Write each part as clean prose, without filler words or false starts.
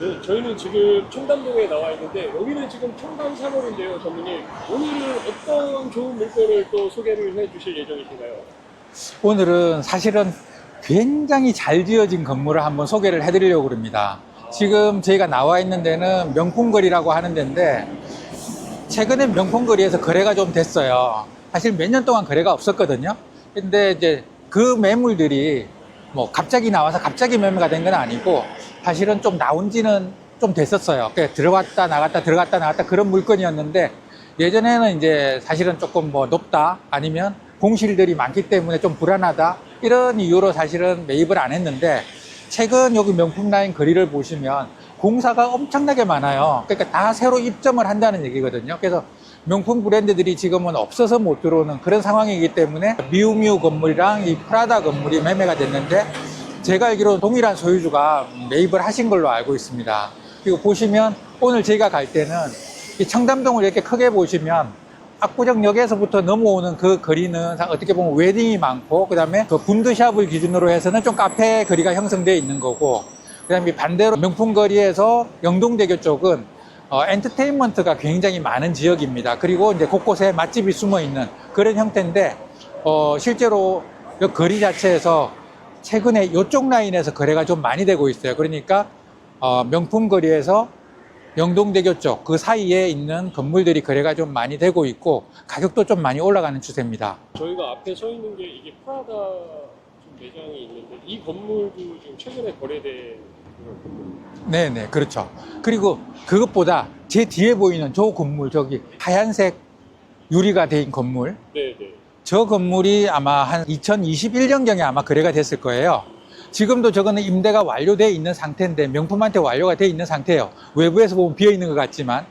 네, 저희는 지금 청담동에 나와 있는데 여기는 지금 청담 3월인데요, 전무님. 오늘은 어떤 좋은 물건을 또 소개를 해 주실 예정이신가요? 오늘은 사실은 굉장히 잘 지어진 건물을 한번 소개를 해드리려고 합니다. 지금 저희가 나와 있는 데는 명품거리라고 하는 데인데 최근에 명품거리에서 거래가 좀 됐어요. 사실 몇 년 동안 거래가 없었거든요. 근데 이제 그 매물들이 뭐 갑자기 나와서 갑자기 매매가 된 건 아니고 사실은 좀 나온 지는 좀 됐었어요. 들어갔다 나갔다 들어갔다 나갔다 그런 물건이었는데 예전에는 이제 사실은 조금 뭐 높다 아니면 공실들이 많기 때문에 좀 불안하다 이런 이유로 사실은 매입을 안 했는데 최근 여기 명품 라인 거리를 보시면 공사가 엄청나게 많아요. 그러니까 다 새로 입점을 한다는 얘기거든요. 그래서 명품 브랜드들이 지금은 없어서 못 들어오는 그런 상황이기 때문에 미우미우 건물이랑 이 프라다 건물이 매매가 됐는데 제가 알기로 동일한 소유주가 매입을 하신 걸로 알고 있습니다. 그리고 보시면 오늘 저희가 갈 때는 이 청담동을 이렇게 크게 보시면 압구정역에서부터 넘어오는 그 거리는 어떻게 보면 웨딩이 많고 그 다음에 그 분드샵을 기준으로 해서는 좀 카페 거리가 형성되어 있는 거고 그 다음에 반대로 명품거리에서 영동대교 쪽은 엔터테인먼트가 굉장히 많은 지역입니다. 그리고 이제 곳곳에 맛집이 숨어 있는 그런 형태인데 실제로 이 거리 자체에서 최근에 이쪽 라인에서 거래가 좀 많이 되고 있어요. 그러니까 명품거리에서 영동대교 쪽 그 사이에 있는 건물들이 거래가 좀 많이 되고 있고 가격도 좀 많이 올라가는 추세입니다. 저희가 앞에 서 있는 게 이게 프라다 좀 매장이 있는데 이 건물도 지금 최근에 거래된 그런 건물입니다. 네네, 그렇죠. 그리고 그것보다 제 뒤에 보이는 저 건물, 저기 하얀색 유리가 된 건물, 네네. 저 건물이 아마 한 2021년경에 아마 거래가 됐을 거예요. 지금도 저거는 임대가 완료되어 있는 상태인데 명품한테 완료가 되어 있는 상태예요. 외부에서 보면 비어 있는 것 같지만.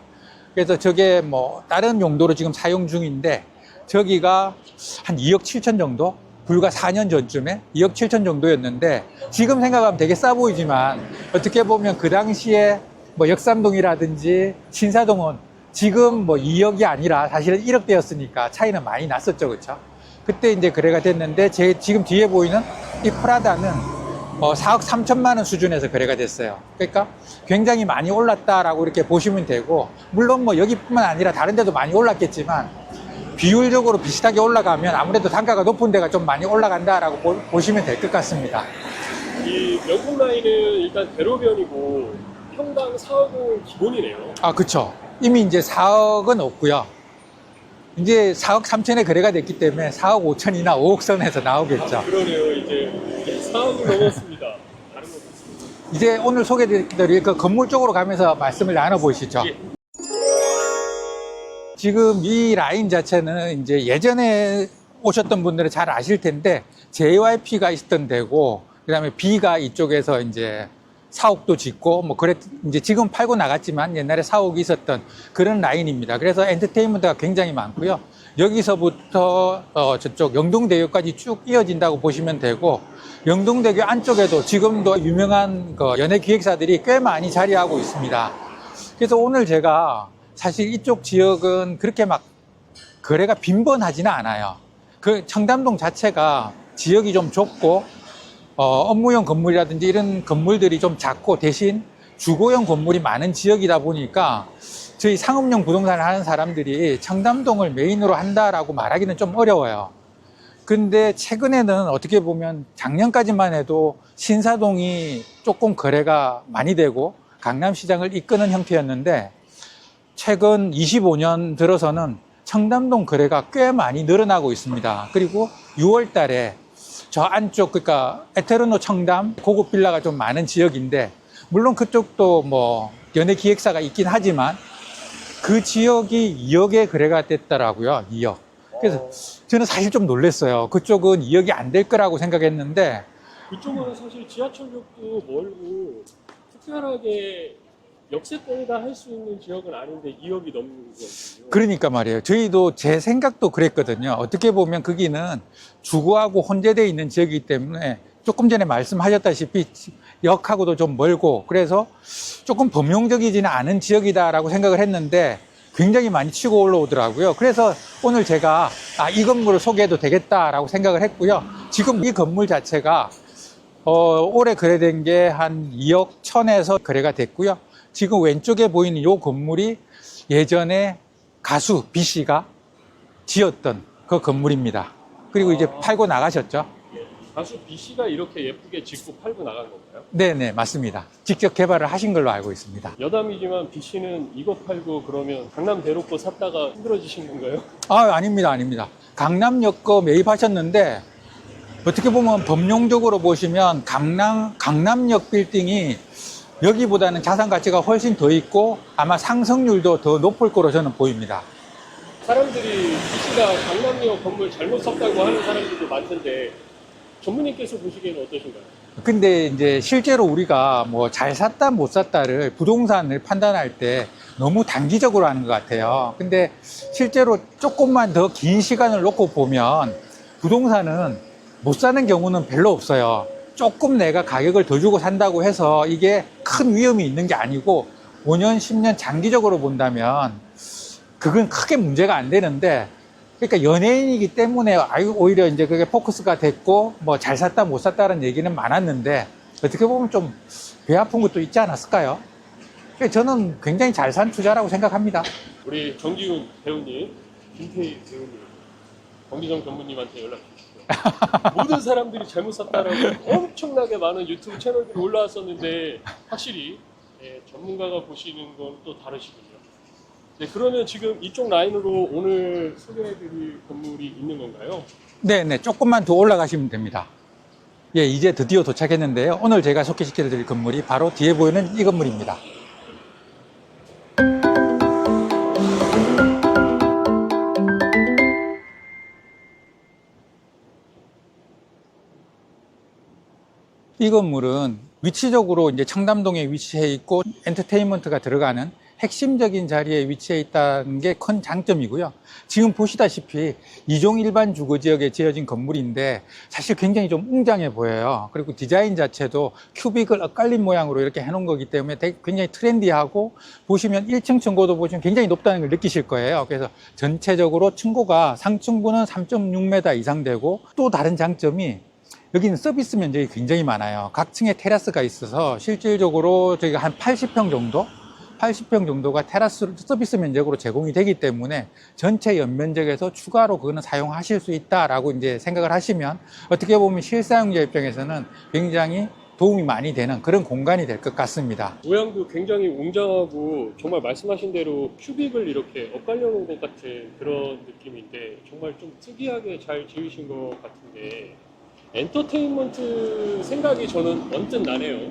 그래서 저게 뭐 다른 용도로 지금 사용 중인데 저기가 한 2억 7천 정도? 불과 4년 전쯤에 2억 7천 정도였는데 지금 생각하면 되게 싸 보이지만 어떻게 보면 그 당시에 뭐 역삼동이라든지 신사동은 지금 뭐 2억이 아니라 사실은 1억대였으니까 차이는 많이 났었죠. 그렇죠? 그때 이제 거래가 됐는데 제 지금 뒤에 보이는 이 프라다는 4억 3천만 원 수준에서 거래가 됐어요. 그러니까 굉장히 많이 올랐다라고 이렇게 보시면 되고 물론 뭐 여기뿐만 아니라 다른 데도 많이 올랐겠지만 비율적으로 비슷하게 올라가면 아무래도 단가가 높은 데가 좀 많이 올라간다라고 보시면 될 것 같습니다. 이 명품 라인은 일단 대로변이고 평당 4억은 기본이네요. 아, 그쵸. 이미 이제 4억은 없고요. 이제 4억 3천에 거래가 됐기 때문에 4억 5천이나 5억 선에서 나오겠죠. 그러네요. 이제 4억은 넘었습니다. 다른 거 없습니다. 이제 오늘 소개드릴 그 건물 쪽으로 가면서 말씀을 나눠보시죠. 예. 지금 이 라인 자체는 이제 예전에 오셨던 분들은 잘 아실 텐데 JYP가 있었던 데고 그다음에 B가 이쪽에서 이제 사옥도 짓고 뭐 그랬 이제 지금 팔고 나갔지만 옛날에 사옥이 있었던 그런 라인입니다. 그래서 엔터테인먼트가 굉장히 많고요. 여기서부터 저쪽 영동대교까지 쭉 이어진다고 보시면 되고 영동대교 안쪽에도 지금도 유명한 그 연예 기획사들이 꽤 많이 자리하고 있습니다. 그래서 오늘 제가 사실 이쪽 지역은 그렇게 막 거래가 빈번하지는 않아요. 그 청담동 자체가 지역이 좀 좁고 업무용 건물이라든지 이런 건물들이 좀 작고 대신 주거용 건물이 많은 지역이다 보니까 저희 상업용 부동산을 하는 사람들이 청담동을 메인으로 한다라고 말하기는 좀 어려워요. 근데 최근에는 어떻게 보면 작년까지만 해도 신사동이 조금 거래가 많이 되고 강남시장을 이끄는 형태였는데 최근 25년 들어서는 청담동 거래가 꽤 많이 늘어나고 있습니다. 그리고 6월 달에 저 안쪽, 그러니까 에테르노 청담 고급 빌라가 좀 많은 지역인데 물론 그쪽도 뭐 연예 기획사가 있긴 하지만 그 지역이 2억에 거래가 됐더라고요. 2억. 그래서 저는 사실 좀 놀랐어요. 그쪽은 2억이 안 될 거라고 생각했는데 그쪽은 사실 지하철역도 멀고 특별하게 역세권이다 할 수 있는 지역은 아닌데 2억이 넘는 거거든요. 그러니까 말이에요. 저희도 제 생각도 그랬거든요. 어떻게 보면 거기는 주거하고 혼재되어 있는 지역이기 때문에 조금 전에 말씀하셨다시피 역하고도 좀 멀고 그래서 조금 범용적이지는 않은 지역이다라고 생각을 했는데 굉장히 많이 치고 올라오더라고요. 그래서 오늘 제가 이 건물을 소개해도 되겠다라고 생각을 했고요. 지금 이 건물 자체가 올해 거래된 게 한 2억 1천에서 거래가 됐고요. 지금 왼쪽에 보이는 이 건물이 예전에 가수 B씨가 지었던 그 건물입니다. 그리고 이제 팔고 나가셨죠. 가수 B씨가 이렇게 예쁘게 짓고 팔고 나간 건가요? 네네, 맞습니다. 직접 개발을 하신 걸로 알고 있습니다. 여담이지만 B씨는 이거 팔고 그러면 강남 대로코 샀다가 힘들어지신 건가요? 아닙니다, 아닙니다. 강남역 거 매입하셨는데, 어떻게 보면 범용적으로 보시면 강남역 빌딩이 여기보다는 자산 가치가 훨씬 더 있고 아마 상승률도 더 높을 거로 저는 보입니다. 사람들이 B씨가 강남역 건물 잘못 샀다고 하는 사람들도 많던데 전무님께서 보시기에는 어떠신가요? 근데 이제 실제로 우리가 뭐 잘 샀다 못 샀다를 부동산을 판단할 때 너무 단기적으로 하는 것 같아요. 근데 실제로 조금만 더 긴 시간을 놓고 보면 부동산은 못 사는 경우는 별로 없어요. 조금 내가 가격을 더 주고 산다고 해서 이게 큰 위험이 있는 게 아니고 5년, 10년 장기적으로 본다면 그건 크게 문제가 안 되는데, 그러니까 연예인이기 때문에 오히려 이제 그게 포커스가 됐고 뭐 잘 샀다 못 샀다는 얘기는 많았는데 어떻게 보면 좀 배 아픈 것도 있지 않았을까요? 그러니까 저는 굉장히 잘 산 투자라고 생각합니다. 우리 정기훈 배우님, 김태희 배우님, 정기정 전무님한테 연락 주시고요. 모든 사람들이 잘못 샀다라고 엄청나게 많은 유튜브 채널들이 올라왔었는데 확실히 전문가가 보시는 건 또 다르시군요. 네, 그러면 지금 이쪽 라인으로 오늘 소개해드릴 건물이 있는 건가요? 네네, 조금만 더 올라가시면 됩니다. 예, 이제 드디어 도착했는데요. 오늘 제가 소개시켜드릴 건물이 바로 뒤에 보이는 이 건물입니다. 이 건물은 위치적으로 이제 청담동에 위치해 있고 엔터테인먼트가 들어가는 핵심적인 자리에 위치해 있다는 게 큰 장점이고요. 지금 보시다시피 이종 일반 주거지역에 지어진 건물인데 사실 굉장히 좀 웅장해 보여요. 그리고 디자인 자체도 큐빅을 엇갈린 모양으로 이렇게 해놓은 거기 때문에 굉장히 트렌디하고, 보시면 1층 층고도 보시면 굉장히 높다는 걸 느끼실 거예요. 그래서 전체적으로 층고가 상층부는 3.6m 이상 되고, 또 다른 장점이 여기는 서비스 면적이 굉장히 많아요. 각 층에 테라스가 있어서 실질적으로 저희가 한 80평 정도가 테라스 서비스 면적으로 제공이 되기 때문에 전체 연면적에서 추가로 그거는 사용하실 수 있다라고 이제 생각을 하시면 어떻게 보면 실사용자 입장에서는 굉장히 도움이 많이 되는 그런 공간이 될 것 같습니다. 모양도 굉장히 웅장하고 정말 말씀하신 대로 큐빅을 이렇게 엇갈려 놓은 것 같은 그런 느낌인데 정말 좀 특이하게 잘 지으신 것 같은데 엔터테인먼트 생각이 저는 언뜻 나네요.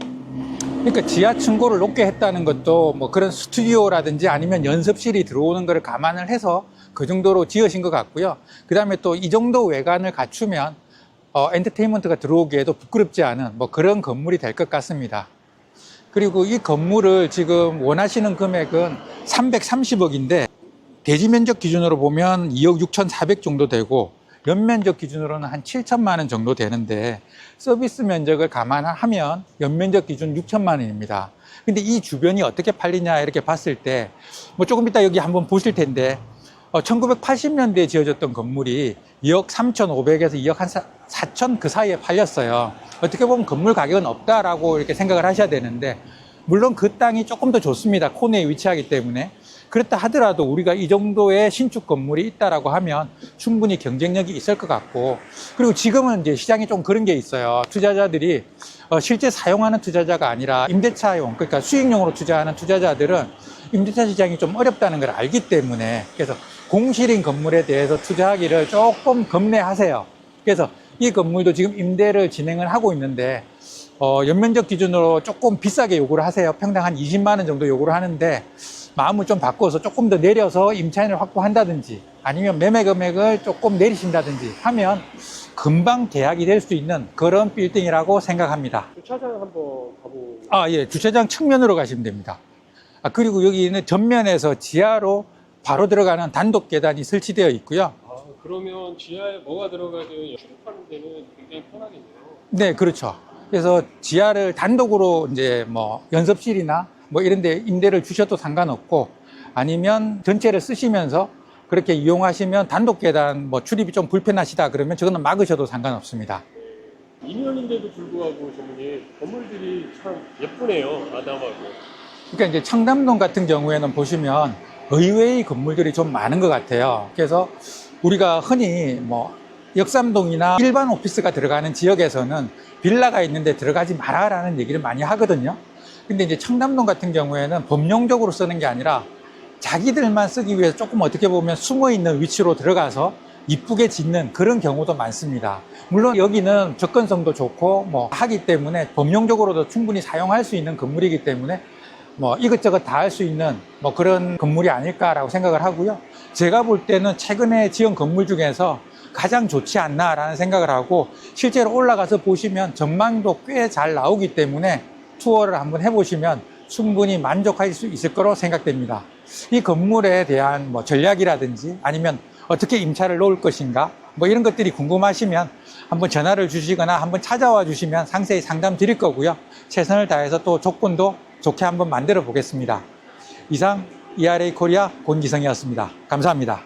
그러니까 지하 층고를 높게 했다는 것도 뭐 그런 스튜디오라든지 아니면 연습실이 들어오는 것을 감안을 해서 그 정도로 지으신 것 같고요. 그 다음에 또 이 정도 외관을 갖추면 엔터테인먼트가 들어오기에도 부끄럽지 않은 뭐 그런 건물이 될 것 같습니다. 그리고 이 건물을 지금 원하시는 금액은 330억인데 대지 면적 기준으로 보면 2억 6,400 정도 되고 연면적 기준으로는 한 7천만 원 정도 되는데 서비스 면적을 감안하면 연면적 기준 6천만 원입니다. 근데 이 주변이 어떻게 팔리냐 이렇게 봤을 때 뭐 조금 이따 여기 한번 보실 텐데 1980년대에 지어졌던 건물이 2억 3,500에서 2억 한 4천 그 사이에 팔렸어요. 어떻게 보면 건물 가격은 없다라고 이렇게 생각을 하셔야 되는데, 물론 그 땅이 조금 더 좋습니다. 코너에 위치하기 때문에. 그렇다 하더라도 우리가 이 정도의 신축 건물이 있다라고 하면 충분히 경쟁력이 있을 것 같고, 그리고 지금은 이제 시장에 좀 그런 게 있어요. 투자자들이 실제 사용하는 투자자가 아니라 임대차용, 그러니까 수익용으로 투자하는 투자자들은 임대차 시장이 좀 어렵다는 걸 알기 때문에, 그래서 공실인 건물에 대해서 투자하기를 조금 겁내하세요. 그래서 이 건물도 지금 임대를 진행을 하고 있는데 연면적 기준으로 조금 비싸게 요구를 하세요. 평당 한 20만 원 정도 요구를 하는데 마음을 좀 바꿔서 조금 더 내려서 임차인을 확보한다든지 아니면 매매 금액을 조금 내리신다든지 하면 금방 계약이 될 수 있는 그런 빌딩이라고 생각합니다. 주차장 한번 가보고. 예, 주차장 측면으로 가시면 됩니다. 그리고 여기는 전면에서 지하로 바로 들어가는 단독 계단이 설치되어 있고요. 그러면 지하에 뭐가 들어가든 출입하는 데는 굉장히 편하겠네요. 네, 그렇죠. 그래서 지하를 단독으로 이제 뭐 연습실이나 뭐 이런 데 임대를 주셔도 상관없고, 아니면 전체를 쓰시면서 그렇게 이용하시면 단독 계단 뭐 출입이 좀 불편하시다 그러면 저거는 막으셔도 상관없습니다. 2년인데도 불구하고 전문님 건물들이 참 예쁘네요. 아담하고. 그러니까 이제 청담동 같은 경우에는 보시면 의외의 건물들이 좀 많은 것 같아요. 그래서 우리가 흔히 뭐 역삼동이나 일반 오피스가 들어가는 지역에서는 빌라가 있는데 들어가지 마라라는 얘기를 많이 하거든요. 근데 이제 청담동 같은 경우에는 범용적으로 쓰는 게 아니라 자기들만 쓰기 위해서 조금 어떻게 보면 숨어 있는 위치로 들어가서 이쁘게 짓는 그런 경우도 많습니다. 물론 여기는 접근성도 좋고 뭐 하기 때문에 범용적으로도 충분히 사용할 수 있는 건물이기 때문에 뭐 이것저것 다 할 수 있는 뭐 그런 건물이 아닐까라고 생각을 하고요. 제가 볼 때는 최근에 지은 건물 중에서 가장 좋지 않나라는 생각을 하고, 실제로 올라가서 보시면 전망도 꽤 잘 나오기 때문에 투어를 한번 해보시면 충분히 만족할 수 있을 거로 생각됩니다. 이 건물에 대한 뭐 전략이라든지 아니면 어떻게 임차를 놓을 것인가 뭐 이런 것들이 궁금하시면 한번 전화를 주시거나 한번 찾아와 주시면 상세히 상담 드릴 거고요. 최선을 다해서 또 조건도 좋게 한번 만들어 보겠습니다. 이상 ERA 코리아 권기성이었습니다. 감사합니다.